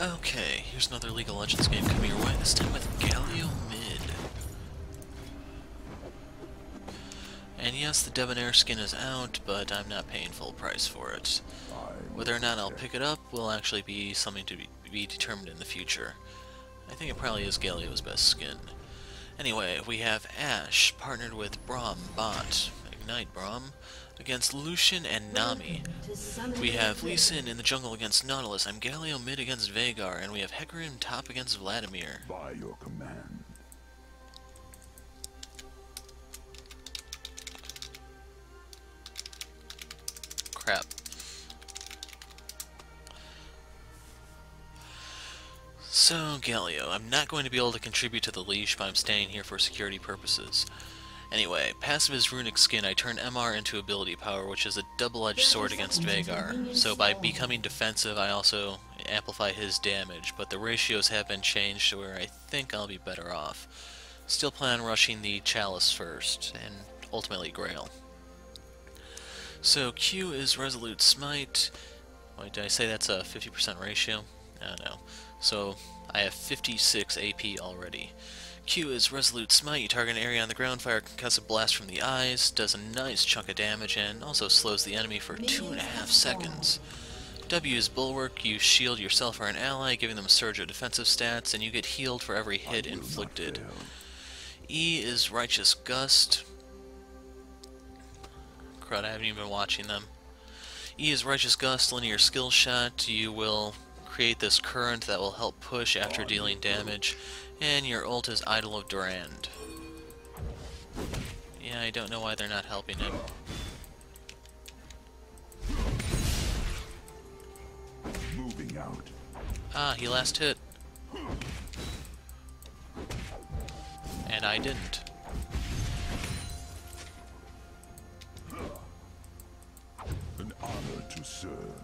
Okay, here's another League of Legends game coming your way, this time with Galio mid. And yes, the Debonair skin is out, but I'm not paying full price for it. Whether or not I'll pick it up will actually be something to be determined in the future. I think it probably is Galio's best skin. Anyway, we have Ashe partnered with Braum bot, Ignite Braum, against Lucian and Nami. We have Lee Sin in the jungle against Nautilus. I'm Galio mid against Veigar, and we have Hecarim top against Vladimir. By your command. Crap. So, Galio, I'm not going to be able to contribute to the leash, but I'm staying here for security purposes. Anyway, passive is Runic Skin. I turn MR into ability power, which is a double-edged sword against Veigar. So by becoming defensive, I also amplify his damage, but the ratios have been changed to where I think I'll be better off. Still plan on rushing the Chalice first, and ultimately Grail. So Q is Resolute Smite. Wait, did I say that's a 50% ratio? I don't know. So I have 56 AP already. Q is Resolute Smite. You target an area on the ground, fire a concussive blast from the eyes, does a nice chunk of damage, and also slows the enemy for 2.5 seconds. W is Bulwark. You shield yourself or an ally, giving them a surge of defensive stats, and you get healed for every hit inflicted. E is Righteous Gust. Crud, I haven't even been watching them. E is Righteous Gust, linear skill shot. You will create this current that will help push after dealing damage. And your ult is Idol of Durand. Yeah, I don't know why they're not helping him. Moving out. Ah, he last hit. And I didn't. An honor to serve.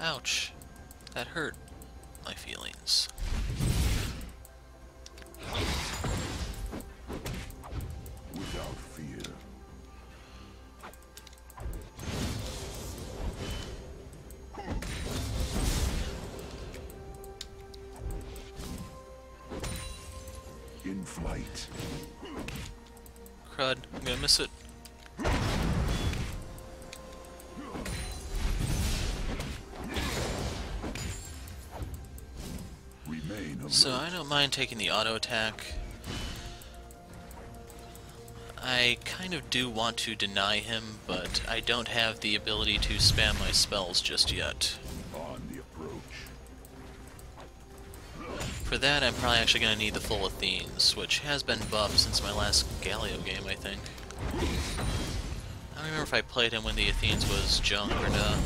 Ouch. That hurt my feelings. Without fear. In flight. Crud, I'm gonna miss it. So I don't mind taking the auto attack. I kind of do want to deny him, but I don't have the ability to spam my spells just yet. On the approach. For that, I'm probably actually going to need the full Athenes, which has been buffed since my last Galio game, I think. I don't remember if I played him when the Athenes was junk or not.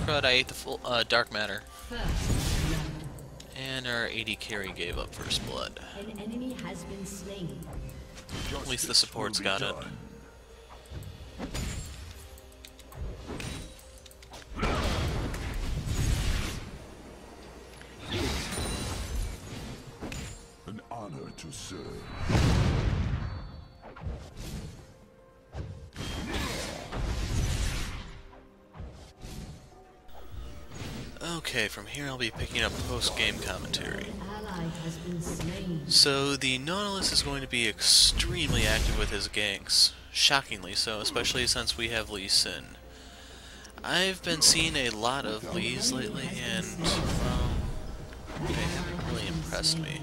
Crud, I ate the full Dark Matter. And our AD carry gave up first blood. An enemy has been slain. At least the support's got it. An honor to serve. Okay, from here I'll be picking up post-game commentary. An ally has been slain. So the Nautilus is going to be extremely active with his ganks. Shockingly so, especially since we have Lee Sin. I've been seeing a lot of Lees lately, and, well, they haven't really impressed me.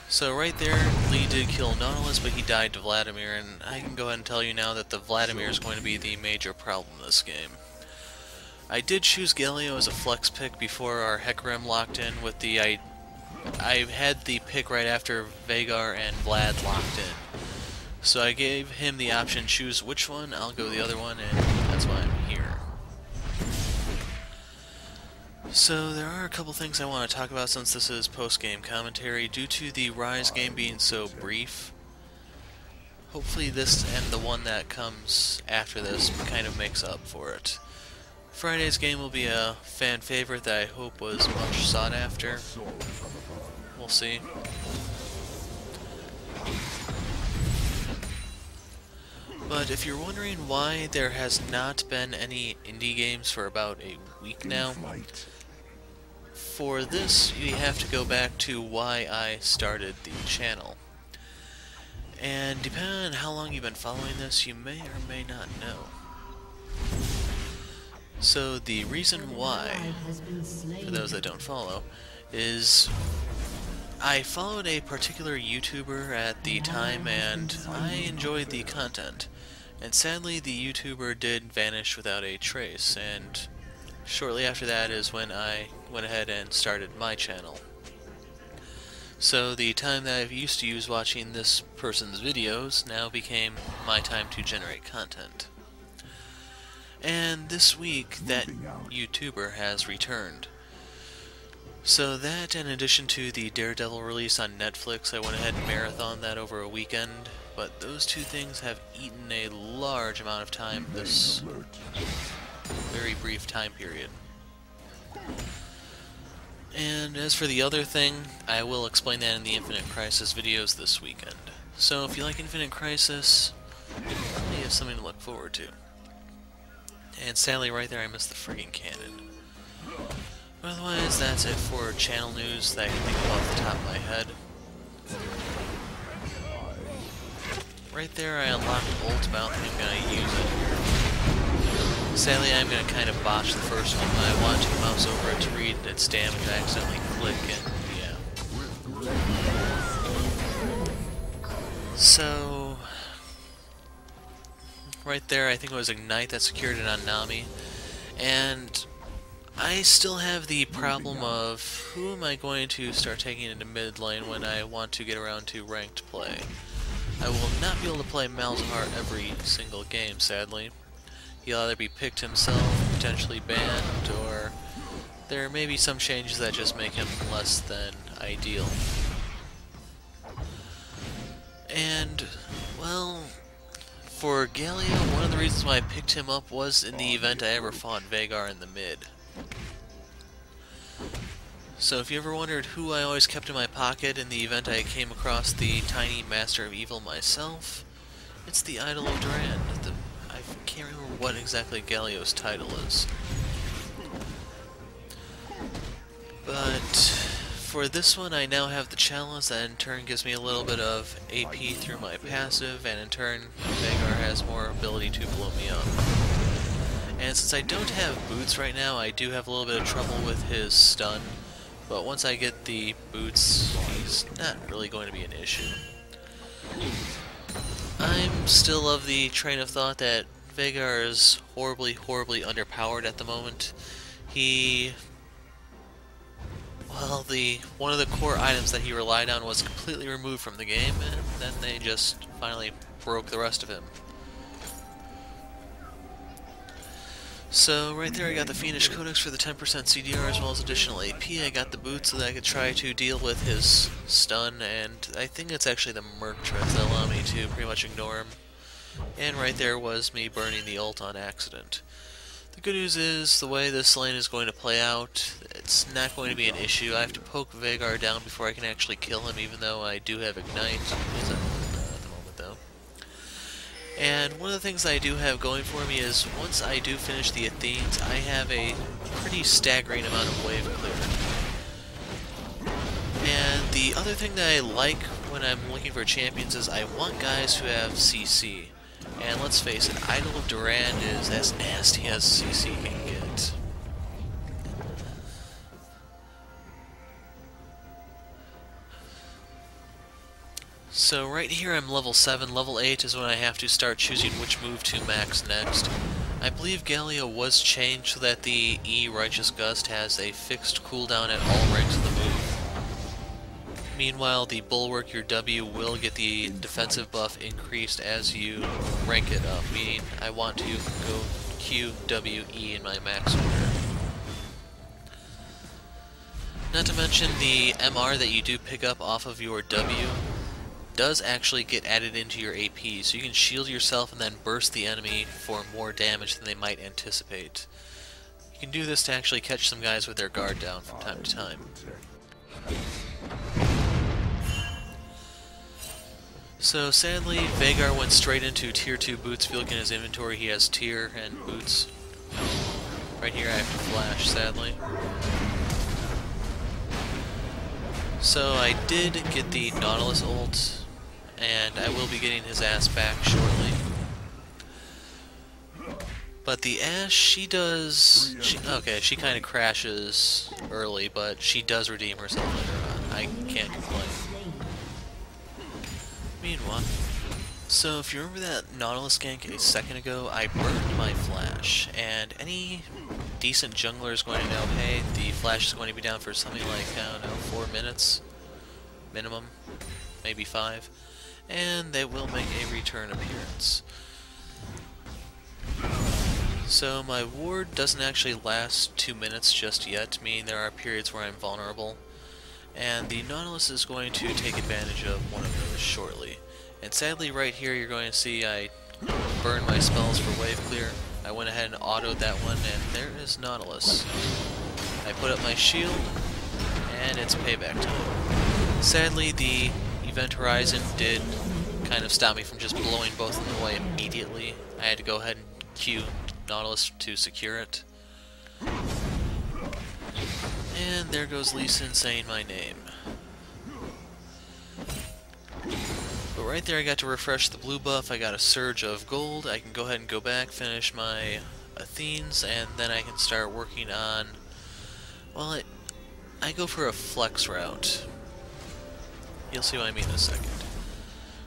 So right there, Lee did kill Nautilus, but he died to Vladimir, and I can go ahead and tell you now that the Vladimir is going to be the major problem in this game. I did choose Galio as a flex pick before our Hecarim locked in with the... I had the pick right after Veigar and Vlad locked in. So I gave him the option, choose which one, I'll go the other one, and that's why I'm here. So there are a couple things I want to talk about since this is post-game commentary. Due to the Rise game being so brief, hopefully this and the one that comes after this kind of makes up for it. Friday's game will be a fan favorite that I hope was much sought after. We'll see. But But if you're wondering why there has not been any indie games for about a week now, Flight. for this you have to go back to why I started the channel. And depending on how long you've been following this, you may or may not know. So the reason why, for those that don't follow, is I followed a particular YouTuber at the time and I enjoyed the content. And sadly the YouTuber did vanish without a trace, and shortly after that is when I went ahead and started my channel. So the time that I used to use watching this person's videos now became my time to generate content. And this week that YouTuber has returned. So that, in addition to the Daredevil release on Netflix, I went ahead and marathoned that over a weekend, but those two things have eaten a large amount of time this very brief time period. And as for the other thing, I will explain that in the Infinite Crisis videos this weekend. So if you like Infinite Crisis, you have something to look forward to. And sadly right there I missed the friggin' cannon. But otherwise, that's it for channel news that I can think of off the top of my head. Right there I unlocked ult mount and I'm gonna use it. Sadly I'm gonna kind of botch the first one, but I want to mouse over it to read its damage. I accidentally click and yeah. So right there I think it was Ignite that secured it on Nami. And I still have the problem of who am I going to start taking into mid lane when I want to get around to ranked play. I will not be able to play Malzahar every single game, sadly. He'll either be picked himself, potentially banned, or there may be some changes that just make him less than ideal. And, well, for Galio, one of the reasons why I picked him up was in the event I ever fought Veigar in the mid. So if you ever wondered who I always kept in my pocket in the event I came across the tiny Master of Evil myself, it's the Idol of Durand. I can't remember what exactly Galio's title is. But for this one I now have the chalice that in turn gives me a little bit of AP through my passive, and in turn Veigar has more ability to blow me up. And since I don't have boots right now, I do have a little bit of trouble with his stun. But once I get the boots, he's not really going to be an issue. I'm still of the train of thought that Veigar is horribly, horribly underpowered at the moment. One of the core items that he relied on was completely removed from the game, and then they just finally broke the rest of him. So right there I got the Fiendish Codex for the 10% CDR as well as additional AP. I got the boots so that I could try to deal with his stun, and I think it's actually the Merc treads that allow me to pretty much ignore him. And right there was me burning the ult on accident. The good news is, the way this lane is going to play out, it's not going to be an issue. I have to poke Veigar down before I can actually kill him, even though I do have Ignite. He's at the moment though. And one of the things I do have going for me is, once I do finish the Athenes, I have a pretty staggering amount of wave clear. And the other thing that I like when I'm looking for champions is I want guys who have CC. And let's face it, Idol of Durand is as nasty as CC can get. So right here I'm level 7, level 8 is when I have to start choosing which move to max next. I believe Galio was changed so that the E Righteous Gust has a fixed cooldown at all ranks of the move. Meanwhile, the Bulwark, your W, will get the defensive buff increased as you rank it up, meaning I want to go Q, W, E in my max order. Not to mention the MR that you do pick up off of your W does actually get added into your AP, so you can shield yourself and then burst the enemy for more damage than they might anticipate. You can do this to actually catch some guys with their guard down from time to time. So sadly, Veigar went straight into tier 2 boots. If you look in his inventory, he has tier and boots. Right here I have to flash, sadly. So I did get the Nautilus ult, and I will be getting his ass back shortly. But the Ashe, she kind of crashes early, but she does redeem herself later on. I can't complain. Meanwhile, so if you remember that Nautilus gank a second ago, I burned my flash, and any decent jungler is going to know, hey, the flash is going to be down for something like, I don't know, 4 minutes minimum, maybe 5, and they will make a return appearance. So my ward doesn't actually last 2 minutes just yet, meaning there are periods where I'm vulnerable, and the Nautilus is going to take advantage of one of those shortly. And sadly right here you're going to see I burned my spells for wave clear. I went ahead and autoed that one, and there is Nautilus. I put up my shield, and it's payback time. Sadly the event horizon did kind of stop me from just blowing both of them away immediately. I had to go ahead and Q Nautilus to secure it. And there goes Lee Sin saying my name. But right there I got to refresh the blue buff, I got a surge of gold, I can go ahead and go back, finish my Athenes, and then I can start working on, well, I go for a flex route. You'll see what I mean in a second.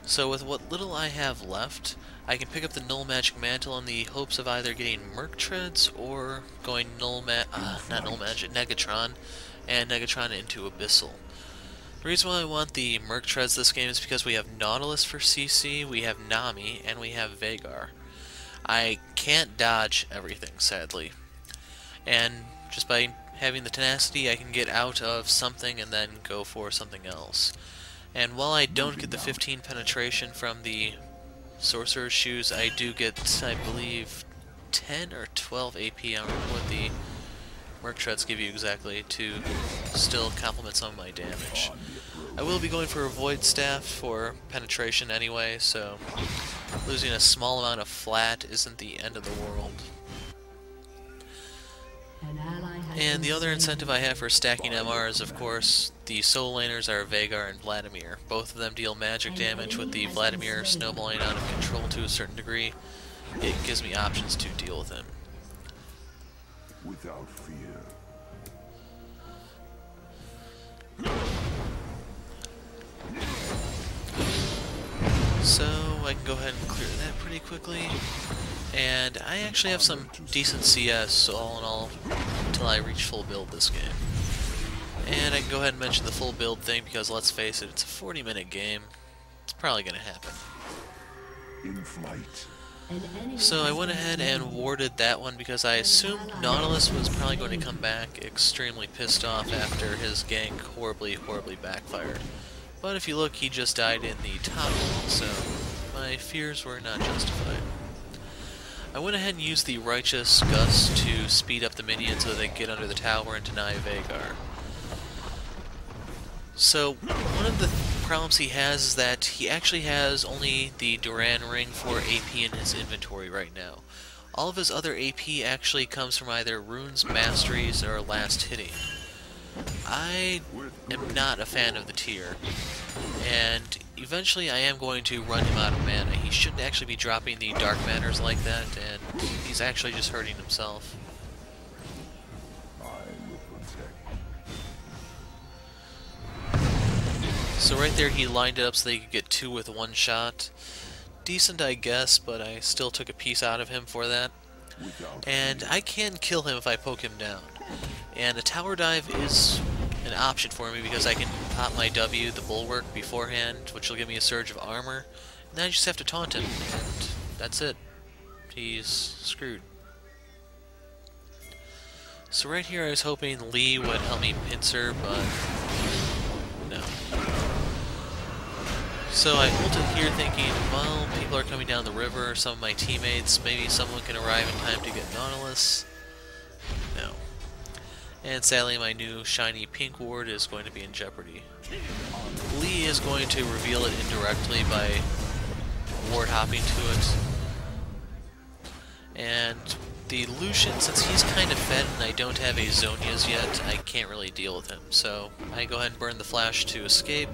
So with what little I have left, I can pick up the Null Magic Mantle in the hopes of either getting Merc Treads or going Negatron, and Negatron into Abyssal. The reason why I want the Merc Treads this game is because we have Nautilus for CC, we have Nami, and we have Veigar. I can't dodge everything, sadly. And just by having the tenacity, I can get out of something and then go for something else. And while I don't get the 15 penetration from the Sorcerer's Shoes, I do get, I believe, 10 or 12 AP. I don't remember what the Merc Treads give you exactly to still complement some of my damage. I will be going for a Void Staff for penetration anyway, so losing a small amount of flat isn't the end of the world. And the other incentive I have for stacking MR is, of course, the solo laners are Veigar and Vladimir. Both of them deal magic damage, with the Vladimir snowballing out of control to a certain degree. It gives me options to deal with him. Without fear. So I can go ahead and clear that pretty quickly. And I actually have some decent CS, all in all, until I reach full build this game. And I can go ahead and mention the full build thing because, let's face it, it's a 40-minute game. It's probably going to happen. In flight. So I went ahead and warded that one because I assumed Nautilus was probably going to come back extremely pissed off after his gank horribly backfired. But if you look, he just died in the top lane, so my fears were not justified. I went ahead and used the Righteous Gust to speed up the minions so that they can get under the tower and deny Veigar. So one of the problems he has is that he actually has only the Duran Ring for AP in his inventory right now. All of his other AP actually comes from either runes, masteries, or last hitting. I am not a fan of the tier, and eventually I am going to run him out of mana. He shouldn't actually be dropping the Dark Matters like that, and he's actually just hurting himself. So right there he lined it up so they could get 2 with 1 shot. Decent, I guess, but I still took a piece out of him for that. And I can kill him if I poke him down. And a tower dive is an option for me because I can pop my W, the Bulwark, beforehand, which will give me a surge of armor. And then I just have to taunt him, and that's it. He's screwed. So right here I was hoping Lee would help me pincer, but no. So I ulted here thinking, well, people are coming down the river, some of my teammates, maybe someone can arrive in time to get Nautilus. No. And sadly, my new shiny pink ward is going to be in jeopardy. Lee is going to reveal it indirectly by ward hopping to it. And the Lucian, since he's kind of fed and I don't have a Zonia's yet, I can't really deal with him. So I go ahead and burn the flash to escape,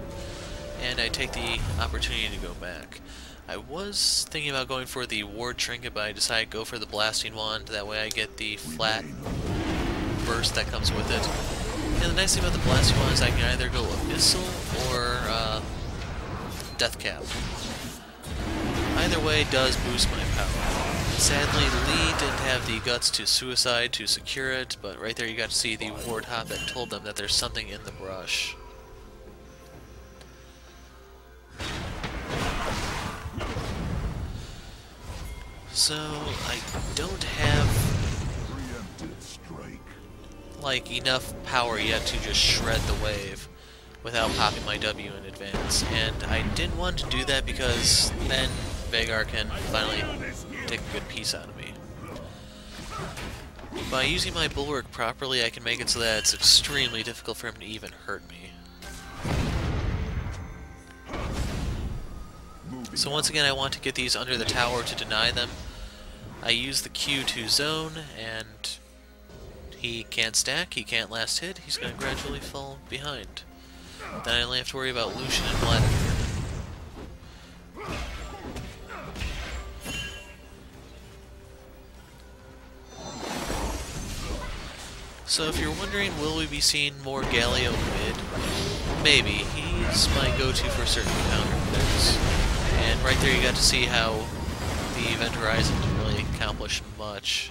and I take the opportunity to go back. I was thinking about going for the ward trinket, but I decided to go for the blasting wand. That way I get the flat burst that comes with it. And the nice thing about the blasting wand is I can either go abyssal or death cap. Either way does boost my power. Sadly, Lee didn't have the guts to suicide to secure it, but right there you got to see the ward hop that told them that there's something in the brush. So, I don't have like enough power yet to just shred the wave without popping my W in advance, and I didn't want to do that because then Veigar can finally take a good piece out of me. By using my bulwark properly, I can make it so that it's extremely difficult for him to even hurt me. So once again, I want to get these under the tower to deny them. I use the Q to zone, and he can't stack, he can't last hit, he's going to gradually fall behind. Then I only have to worry about Lucian and Vladimir. So if you're wondering, will we be seeing more Galio mid? Maybe. He's my go-to for certain counter-plays. And right there you got to see how the Event Horizon didn't really accomplish much.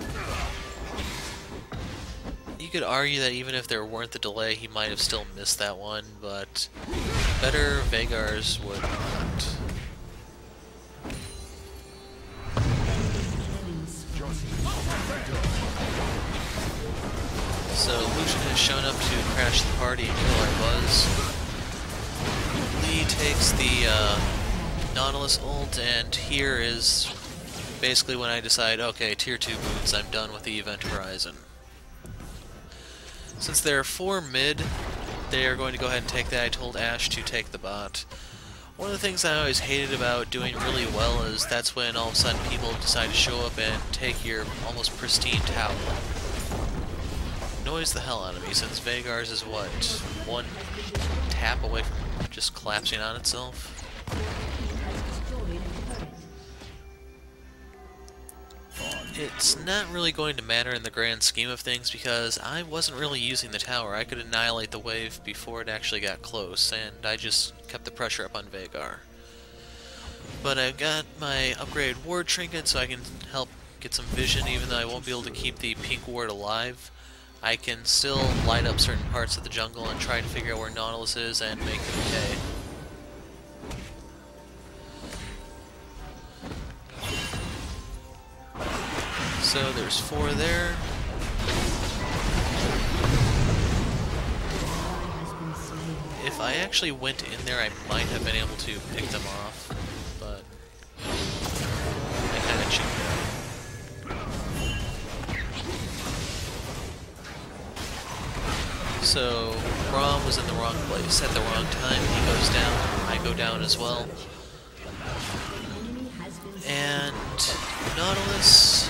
You could argue that even if there weren't the delay, he might have still missed that one, but better Veigars would not. So Lucian has shown up to crash the party and kill our Buzz. Lee takes the Nautilus ult, and here is basically when I decide, okay, tier 2 boots, I'm done with the Event Horizon. Since there are 4 mid, they are going to go ahead and take that. I told Ashe to take the bot. One of the things I always hated about doing really well is that's when all of a sudden people decide to show up and take your almost pristine tower. Annoys the hell out of me, since Veigar's is what, 1 tap away from just collapsing on itself? It's not really going to matter in the grand scheme of things because I wasn't really using the tower. I could annihilate the wave before it actually got close, and I just kept the pressure up on Veigar. But I've got my upgraded ward trinket so I can help get some vision even though I won't be able to keep the pink ward alive. I can still light up certain parts of the jungle and try to figure out where Nautilus is and make them okay. So there's 4 there. If I actually went in there, I might have been able to pick them off, but I kind of cheated out. So Braum was in the wrong place at the wrong time. He goes down. I go down as well. And Nautilus,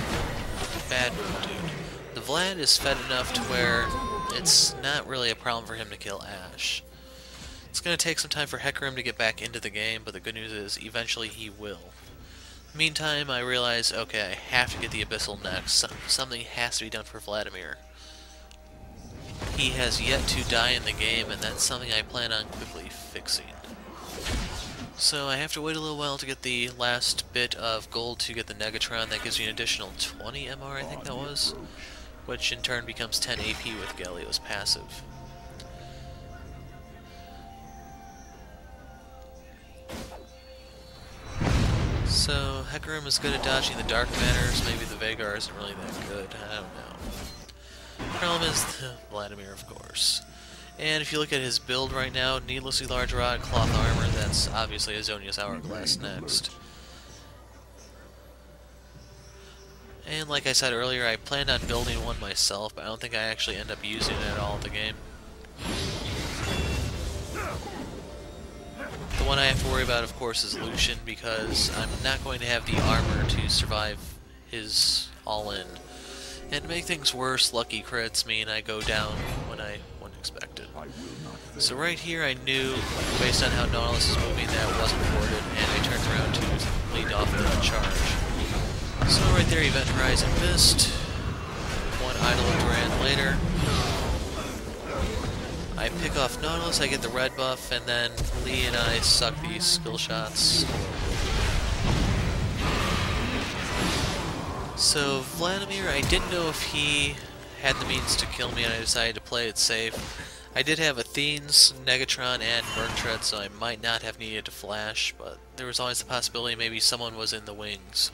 bad move, dude. The Vlad is fed enough to where it's not really a problem for him to kill Ashe. It's going to take some time for Hecarim to get back into the game, but the good news is eventually he will. Meantime, I realize, okay, I have to get the Abyssal next. Something has to be done for Vladimir. He has yet to die in the game, and that's something I plan on quickly fixing. So I have to wait a little while to get the last bit of gold to get the Negatron. That gives me an additional 20 MR, I think that was, which in turn becomes 10 AP with Galio's passive. So Hecarim is good at dodging the Dark Matters. Maybe the Veigar isn't really that good. I don't know. Problem is Vladimir, of course. And if you look at his build right now, needlessly large rod, cloth armor, that's obviously a Zonia's Hourglass next. And like I said earlier, I planned on building one myself, but I don't think I actually end up using it at all in the game. The one I have to worry about, of course, is Lucian, because I'm not going to have the armor to survive his all-in. And to make things worse, lucky crits mean I go down when I wouldn't expect it. So right here I knew, based on how Nautilus is moving, that it wasn't warded, and I turned around to lead off the charge. So right there, Event Horizon missed. One Idol of Duran later. I pick off Nautilus, I get the red buff, and then Lee and I suck these skill shots. So Vladimir, I didn't know if he had the means to kill me, and I decided to play it safe. I did have Athene's, Negatron, and Merktread, so I might not have needed to flash, but there was always the possibility maybe someone was in the wings.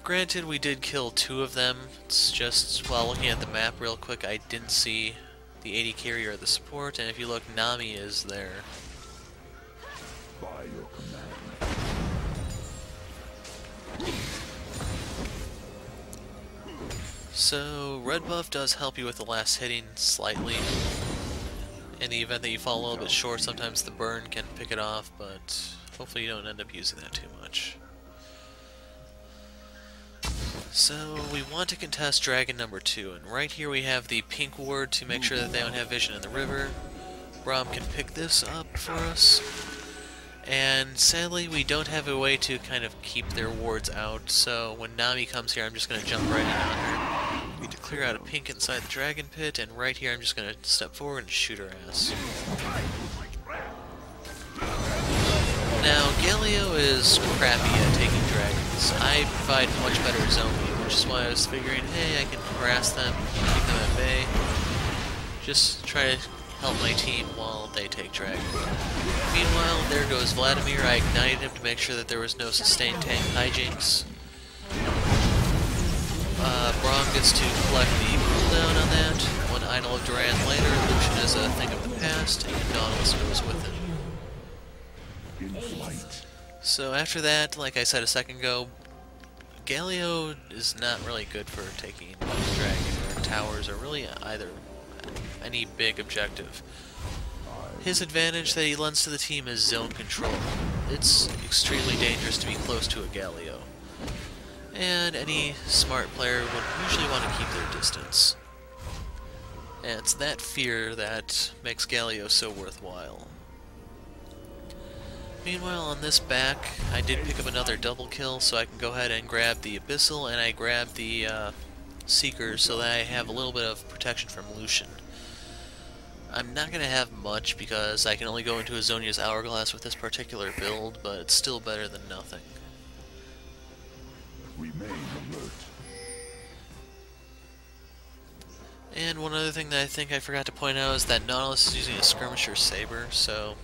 Granted, we did kill 2 of them. It's just, while looking at the map real quick, I didn't see the AD carry or the support, and if you look, Nami is there. By your command. So, red buff does help you with the last hitting slightly. In the event that you fall a little bit short, sometimes the burn can pick it off, but hopefully you don't end up using that too much. So, we want to contest Dragon number 2, and right here we have the pink ward to make sure that they don't have vision in the river. Braum can pick this up for us. And sadly, we don't have a way to kind of keep their wards out, so when Nami comes here, I'm just going to jump right in on her. We need to clear out a pink inside the dragon pit, and right here I'm just going to step forward and shoot her ass. Now, Galio is crappy at taking dragons. I provide much better zoning, which is why I was figuring, hey, I can harass them, keep them at bay. Just try to help my team while they take dragon. Meanwhile, there goes Vladimir. I ignited him to make sure that there was no sustained tank hijinks. Braum gets to collect the cooldown on that. One Idol of Duran later, Lucian is a thing of the past, and Nautilus goes with him. So after that, like I said a second ago, Galio is not really good for taking dragon or towers or really either any big objective. His advantage that he lends to the team is zone control. It's extremely dangerous to be close to a Galio, and any smart player would usually want to keep their distance. And it's that fear that makes Galio so worthwhile. Meanwhile, on this back, I did pick up another double kill, so I can go ahead and grab the Abyssal, and I grab the Seekers so that I have a little bit of protection from Lucian. I'm not going to have much because I can only go into Azonia's Hourglass with this particular build, but it's still better than nothing. Remain alert. And one other thing that I think I forgot to point out is that Nautilus is using a Skirmisher Saber, so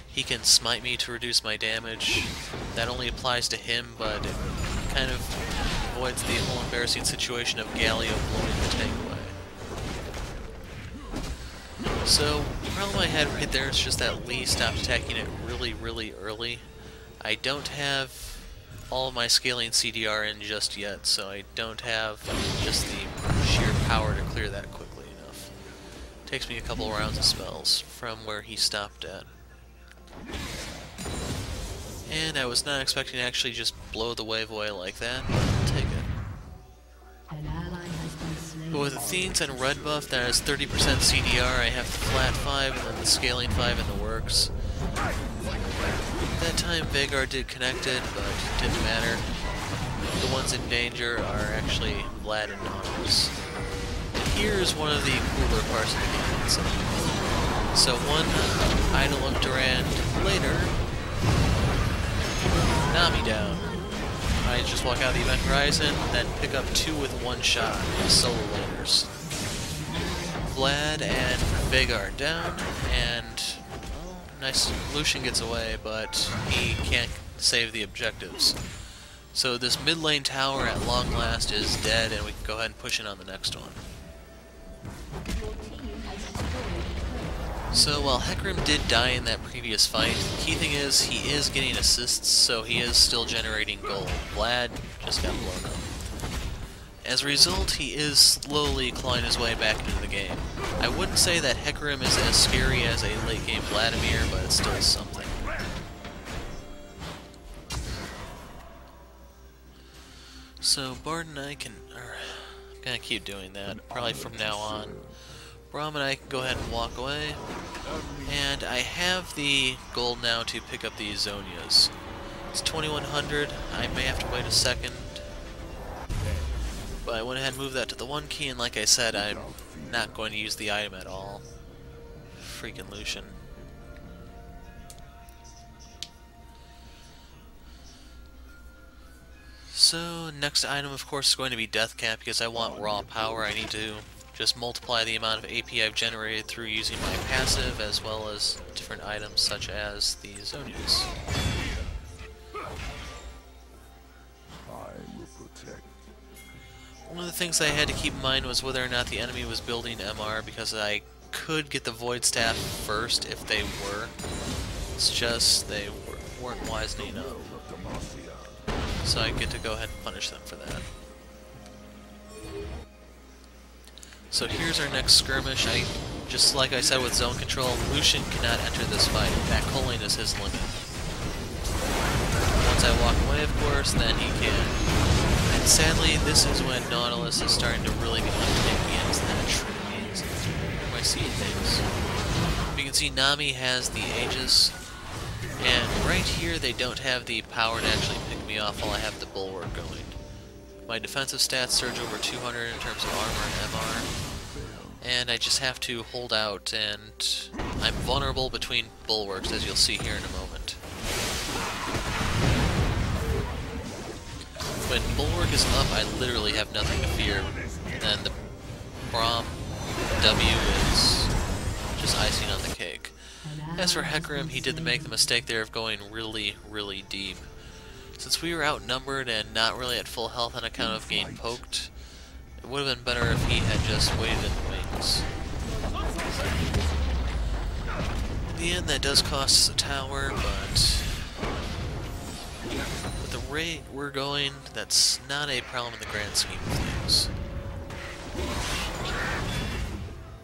he can smite me to reduce my damage. That only applies to him, but it kind of avoids the whole embarrassing situation of Galio blowing the tank away. So, the problem I had right there is just that Lee stopped attacking it really, really early. I don't have all of my scaling CDR in just yet, so I don't have just the sheer power to clear that quickly enough. Takes me a couple rounds of spells from where he stopped at. And I was not expecting to actually just blow the wave away like that, but I'll take it. An ally has been slain. But with Athene's and red buff that has 30% CDR, I have the flat 5 and then the scaling 5 in the works. That time Veigar did connect it, but it didn't matter. The ones in danger are actually Vlad and Nautilus. And here's one of the cooler parts of the game itself. So one Idol of Durand later, Nami down. I just walk out the event horizon, then pick up 2 with 1 shot, solo laners. Vlad and Veigar down, and well, nice, Lucian gets away, but he can't save the objectives. So this mid lane tower at long last is dead, and we can go ahead and push in on the next one. So while Hecarim did die in that previous fight, the key thing is he is getting assists, so he is still generating gold. Vlad just got blown up. As a result, he is slowly clawing his way back into the game. I wouldn't say that Hecarim is as scary as a late game Vladimir, but it's still something. So Bard and I can... I'm gonna keep doing that, probably from now on. Braum and I can go ahead and walk away. And I have the gold now to pick up these Zonias. It's 2100, I may have to wait a second. But I went ahead and moved that to the 1 key, and like I said, I'm not going to use the item at all. Freaking Lucian. So, next item of course is going to be Death Cap, because I want raw power. I need to just multiply the amount of AP I've generated through using my passive, as well as different items such as the Zonias. One of the things I had to keep in mind was whether or not the enemy was building MR, because I could get the Void Staff first if they were. It's just they weren't wisening up. So I get to go ahead and punish them for that. So here's our next skirmish. Just like I said with zone control, Lucian cannot enter this fight. That culling is his limit. Once I walk away, of course, then he can. And sadly, this is when Nautilus is starting to really become tanky and that Trinity. Where am I seeing things? You can see Nami has the Aegis, and right here they don't have the power to actually pick me off while I have the Bulwark going. My defensive stats surge over 200 in terms of armor and MR, and I just have to hold out, and I'm vulnerable between bulwarks, as you'll see here in a moment. When Bulwark is up, I literally have nothing to fear, and the Braum W is just icing on the cake. As for Hecarim, he did make the mistake there of going really, really deep. Since we were outnumbered and not really at full health on account of getting poked, it would have been better if he had just waited in the wings. In the end, that does cost us a tower, but with the rate we're going, that's not a problem in the grand scheme of things.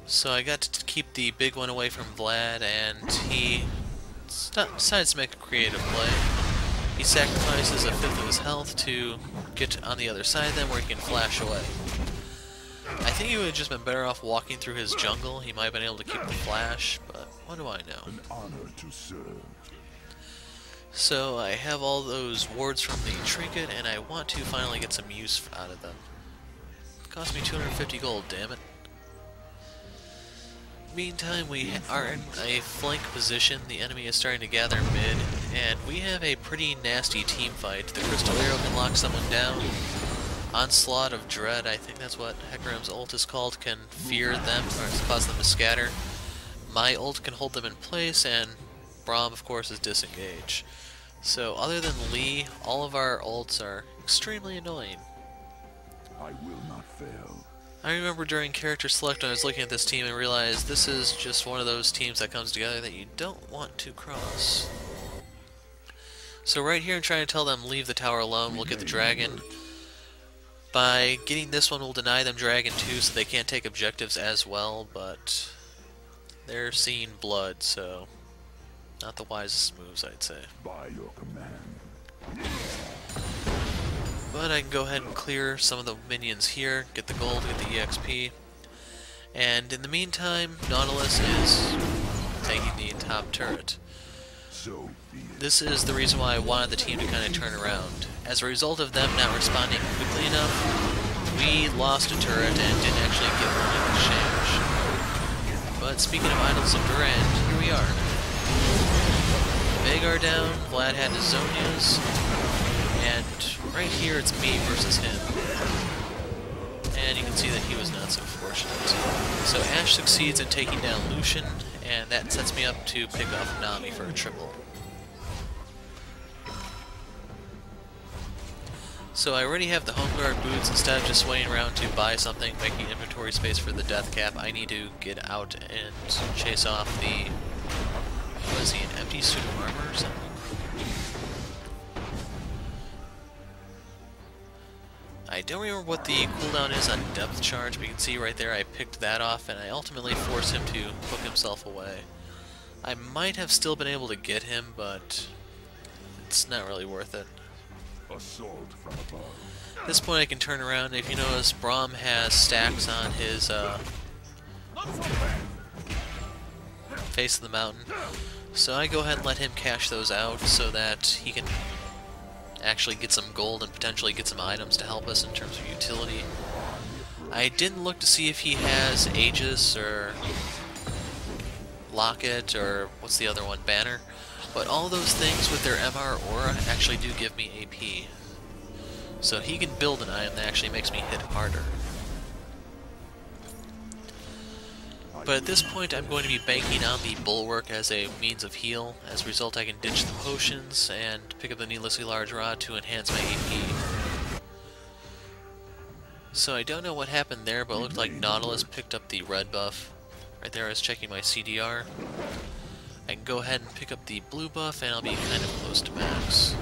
So I got to keep the big one away from Vlad, and he decides to make a creative play. He sacrifices a fifth of his health to get on the other side then where he can flash away. I think he would have just been better off walking through his jungle. He might have been able to keep the flash, but what do I know? An honor to serve. So I have all those wards from the trinket, and I want to finally get some use out of them. It cost me 250 gold, damn it. Meantime, we are in a flank position. The enemy is starting to gather mid, and we have a pretty nasty team fight. The Crystal Arrow can lock someone down. Onslaught of Dread, I think that's what Hecarim's ult is called, can fear them, or cause them to scatter. My ult can hold them in place, and Braum, of course, is disengage. So, other than Lee, all of our ults are extremely annoying. I will not fail. I remember during character select when I was looking at this team and realized this is just one of those teams that comes together that you don't want to cross. So right here I'm trying to tell them leave the tower alone, we'll get the dragon. By getting this one we'll deny them dragon too so they can't take objectives as well, but they're seeing blood, so not the wisest moves I'd say. By your command. But I can go ahead and clear some of the minions here, get the gold, get the EXP. And in the meantime, Nautilus is taking the top turret. So be it. This is the reason why I wanted the team to kind of turn around. As a result of them not responding quickly enough, we lost a turret and didn't actually get one in exchange. But speaking of Idols of Durand, here we are. Veigar down, Vlad had his Zonias, and right here it's me versus him. And you can see that he was not so fortunate. So Ashe succeeds in taking down Lucian, and that sets me up to pick off Nami for a triple. So I already have the home guard boots. Instead of just waiting around to buy something, making inventory space for the death cap, I need to get out and chase off the... What is he, an empty suit of armor or something? I don't remember what the cooldown is on depth charge, but you can see right there I picked that off, and I ultimately forced him to hook himself away. I might have still been able to get him, but it's not really worth it. Assault from above. At this point I can turn around. If you notice, Braum has stacks on his face of the mountain. So I go ahead and let him cash those out so that he can actually get some gold and potentially get some items to help us in terms of utility. I didn't look to see if he has Aegis or Locket or what's the other one, Banner. But all those things with their MR aura actually do give me AP. So he can build an item that actually makes me hit harder. But at this point I'm going to be banking on the Bulwark as a means of heal. As a result I can ditch the potions and pick up the needlessly large rod to enhance my AP. So I don't know what happened there, but it looked like Nautilus picked up the red buff. Right there I was checking my CDR. I can go ahead and pick up the blue buff and I'll be kind of close to max.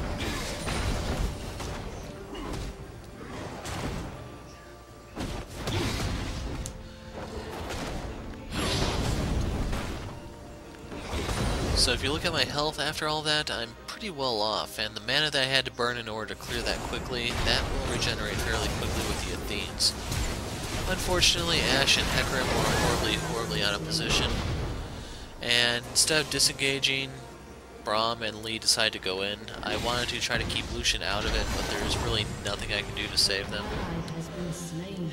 So if you look at my health after all that, I'm pretty well off, and the mana that I had to burn in order to clear that quickly, that will regenerate fairly quickly with the Athenes. Unfortunately, Ashe and Hecarim were horribly out of position. And instead of disengaging, Braum and Lee decide to go in. I wanted to try to keep Lucian out of it, but there's really nothing I can do to save them.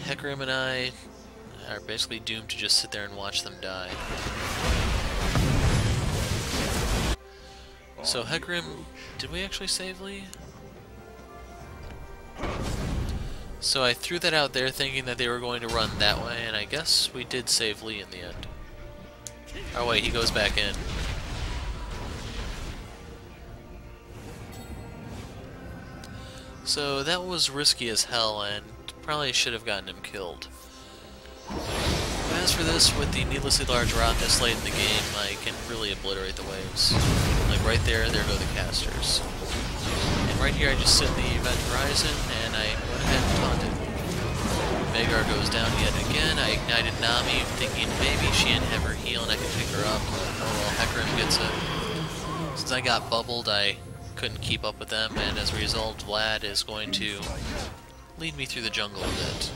Hecarim and I are basically doomed to just sit there and watch them die. So Hecarim, did we actually save Lee? So I threw that out there thinking that they were going to run that way, and I guess we did save Lee in the end. Oh wait, he goes back in. So that was risky as hell, and probably should have gotten him killed. But as for this, with the needlessly large rod this late in the game, I can really obliterate the waves. Like right there go the casters. And right here I just sit in the event horizon, and I went ahead and taunted. Veigar goes down yet again. I ignited Nami, thinking maybe she didn't have her heal and I could pick her up. Oh well, Hecarim gets it. Since I got bubbled, I couldn't keep up with them, and as a result, Vlad is going to lead me through the jungle a bit.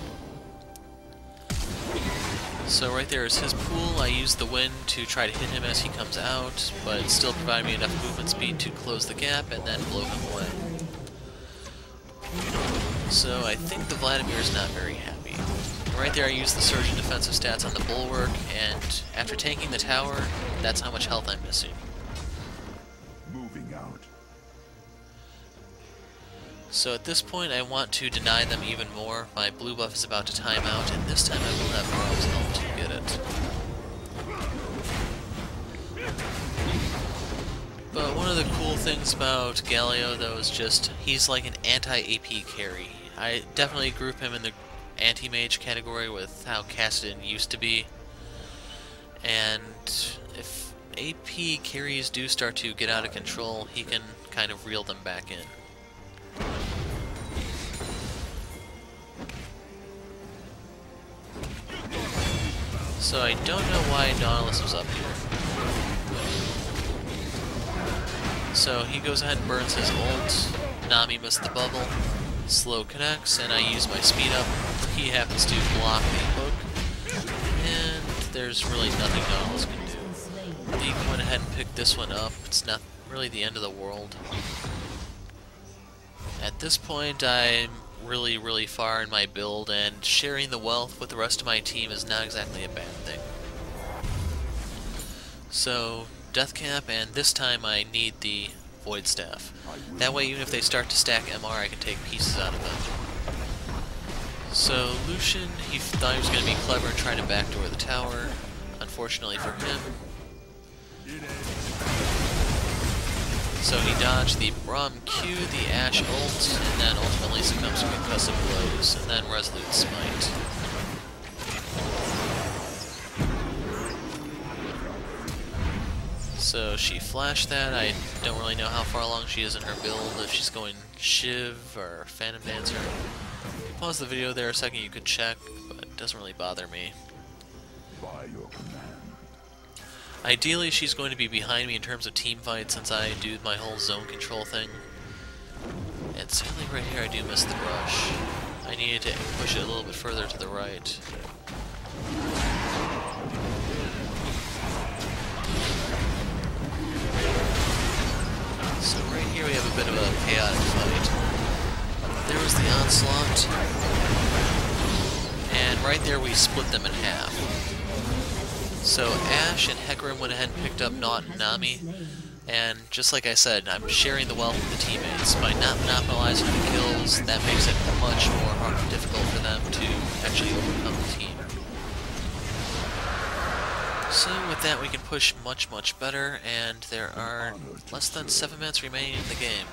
So right there is his pool. I used the wind to try to hit him as he comes out, but it still provided me enough movement speed to close the gap and then blow him away. So I think the Vladimir is not very happy. Right there I used the surge and defensive stats on the Bulwark, and after tanking the tower, that's how much health I'm missing. Moving out. So at this point I want to deny them even more. My blue buff is about to time out, and this time I will have Braum's help to get it. But one of the cool things about Galio though is just, he's like an anti-AP carry. I definitely group him in the anti-mage category with how Kassadin used to be. And if AP carries do start to get out of control, he can kind of reel them back in. So I don't know why Nautilus was up here. So he goes ahead and burns his ult. Nami missed the bubble. Slow connects, and I use my speed up. He happens to block the hook. And there's really nothing Nautilus can do. He went ahead and picked this one up. It's not really the end of the world. At this point, I'm really far in my build, and sharing the wealth with the rest of my team is not exactly a bad thing. So, Death Cap, and this time I need the Void Staff. That way, even if they start to stack MR, I can take pieces out of them. So, Lucian, he thought he was going to be clever and try to backdoor the tower. Unfortunately for him. So he dodged the Braum Q, the Ashe ult, and then ultimately succumbs Concussive Blows, and then Resolute Smite. So she flashed that. I don't really know how far along she is in her build, if she's going Shiv or Phantom Dancer. Pause the video there a second, you could check, but it doesn't really bother me. By your command. Ideally, she's going to be behind me in terms of team fight since I do my whole zone control thing. And sadly right here I do miss the rush. I needed to push it a little bit further to the right. So right here we have a bit of a chaotic fight. There was the onslaught, and right there we split them in half. So Ashe and Hecarim went ahead and picked up Naut and Nami, and just like I said, I'm sharing the wealth with the teammates. By not monopolizing the kills, that makes it much more difficult for them to actually overcome the team. So with that we can push much, much better, and there are less than 7 minutes remaining in the game.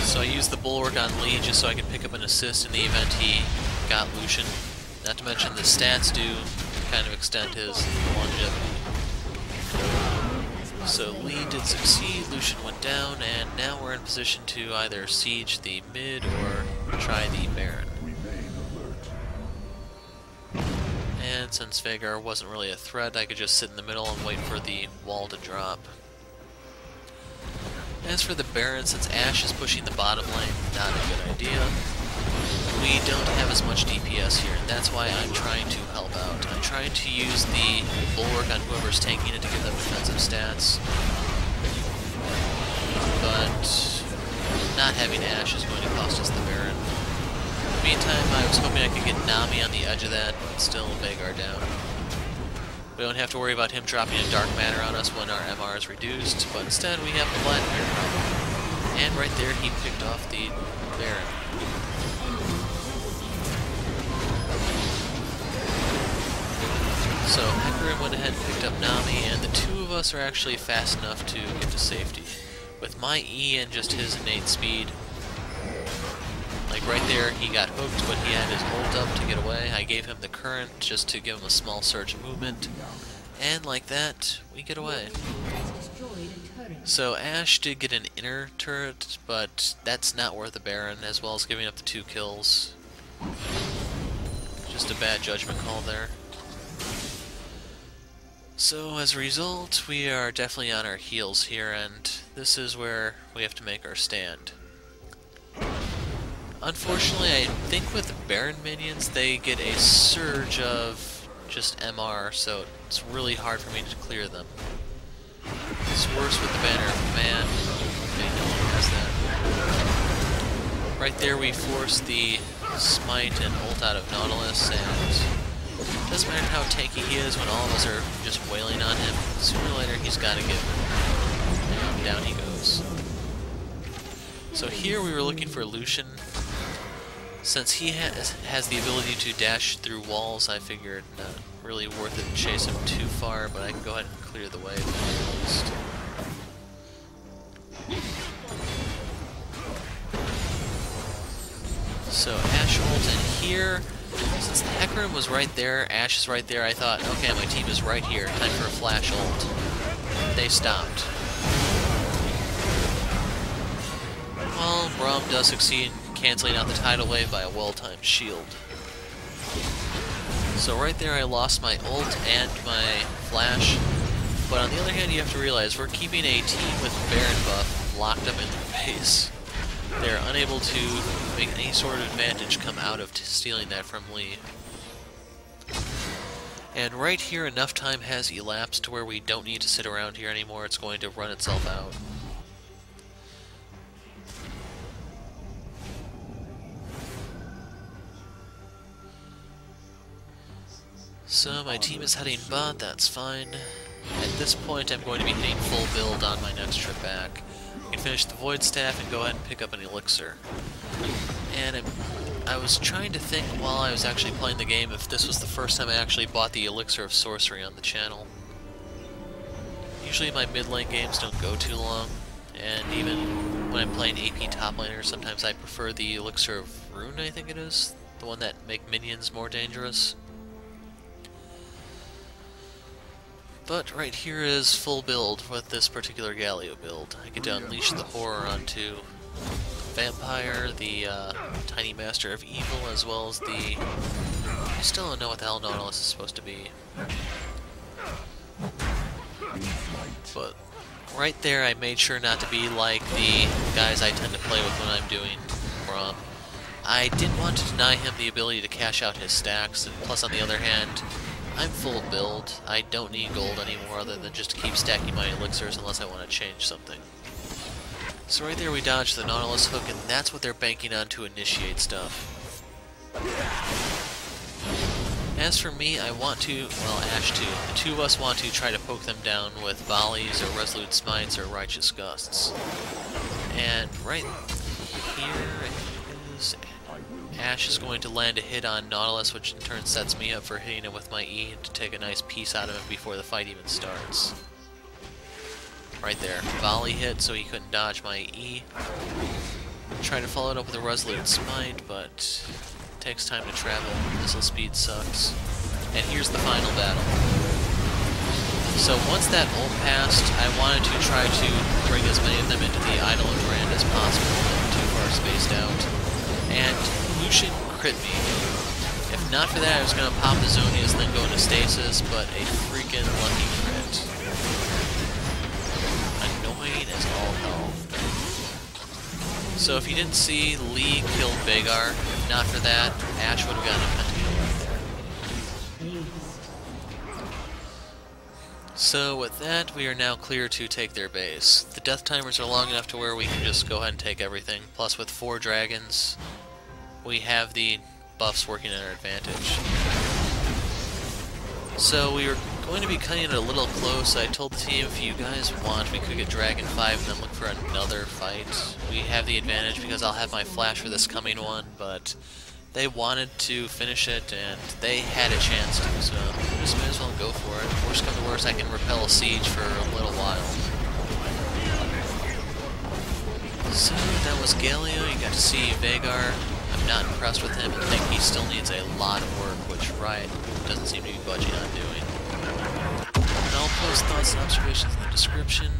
So I used the Bulwark on Lee just so I could pick up an assist in the event he got Lucian. Not to mention the stats do kind of extend his longevity. So Lee did succeed, Lucian went down, and now we're in position to either siege the mid or try the Baron. And since Veigar wasn't really a threat, I could just sit in the middle and wait for the wall to drop. As for the Baron, since Ashe is pushing the bottom lane, not a good idea. We don't have as much DPS here, and that's why I'm trying to help out. I'm trying to use the Bulwark on whoever's tanking it to give them defensive stats. But not having Ashe is going to cost us the Baron. In the meantime, I was hoping I could get Nami on the edge of that, but still Veigar down. We don't have to worry about him dropping a Dark Matter on us when our MR is reduced, but instead we have the Vladimir problem. And right there he picked off the Baron. So Hecarim went ahead and picked up Nami, and the two of us are actually fast enough to get to safety. With my E and just his innate speed, like right there he got hooked, but he had his ult up to get away. I gave him the current just to give him a small surge of movement, and like that, we get away. So Ashe did get an inner turret, but that's not worth a Baron, as well as giving up the 2 kills. Just a bad judgment call there. So as a result, we are definitely on our heels here, and this is where we have to make our stand. Unfortunately, I think with the Baron minions, they get a surge of just MR, so it's really hard for me to clear them. It's worse with the Banner of Command. Okay, no one has that. Right there we force the Smite and ult out of Nautilus, and it doesn't matter how tanky he is when all of us are just wailing on him. Sooner or later he's got to get down he goes. So here we were looking for Lucian. Since he has the ability to dash through walls, I figured not really worth it to chase him too far, but I can go ahead and clear the way at the very least. So Ashe ult in here. Since the Hecarim was right there, Ashe is right there, I thought, okay, my team is right here, time for a flash ult. They stopped. Well, Braum does succeed in canceling out the tidal wave by a well-timed shield. So right there I lost my ult and my flash, but on the other hand you have to realize we're keeping a team with Baron buff locked up in their base. They're unable to make any sort of advantage come out of stealing that from Lee. And right here enough time has elapsed to where we don't need to sit around here anymore, it's going to run itself out. So my team is heading bot, that's fine. At this point I'm going to be hitting full build on my next trip back. I can finish the Void Staff and go ahead and pick up an Elixir. And I was trying to think while I was actually playing the game if this was the first time I actually bought the Elixir of Sorcery on the channel. Usually my mid lane games don't go too long, and even when I'm playing AP top laner. Sometimes I prefer the Elixir of Rune, I think it is. The one that make minions more dangerous. But right here is full build with this particular Galio build. I get to unleash the horror onto Vampire, the Tiny Master of Evil, as well as the... I still don't know what the hell Nautilus is supposed to be. But right there I made sure not to be like the guys I tend to play with when I'm doing Braum. I didn't want to deny him the ability to cash out his stacks, and plus on the other hand, I'm full build. I don't need gold anymore other than just to keep stacking my elixirs unless I want to change something. So right there we dodge the Nautilus hook, and that's what they're banking on to initiate stuff. As for me, I want to, well, Ash too, the two of us want to try to poke them down with volleys or resolute smites or righteous gusts. And right here is Ash is going to land a hit on Nautilus, which in turn sets me up for hitting him with my E to take a nice piece out of him before the fight even starts. Right there, volley hit so he couldn't dodge my E. Try to follow it up with a resolute smite, but it takes time to travel. Missile speed sucks. And here's the final battle. So once that ult passed, I wanted to try to bring as many of them into the Idol of Grand as possible, but too far spaced out. And Lucian crit me. If not for that, I was going to pop the Zonias, then go into stasis, but a freaking lucky crit. Annoying as all hell. So if you didn't see, Lee killed Veigar. If not for that, Ash would have gotten a pentakill right there. So with that, we are now clear to take their base. The death timers are long enough to where we can just go ahead and take everything. Plus with 4 dragons, we have the buffs working in our advantage. So we were going to be cutting it a little close. I told the team if you guys want, we could get Dragon 5 and then look for another fight. We have the advantage because I'll have my flash for this coming one, but they wanted to finish it and they had a chance to, so we just might as well go for it. Worst come to worst, I can repel a siege for a little while. So that was Galio. You got to see Veigar. I'm not impressed with him and think he still needs a lot of work, which Riot doesn't seem to be budging on doing. And I'll post thoughts and observations in the description.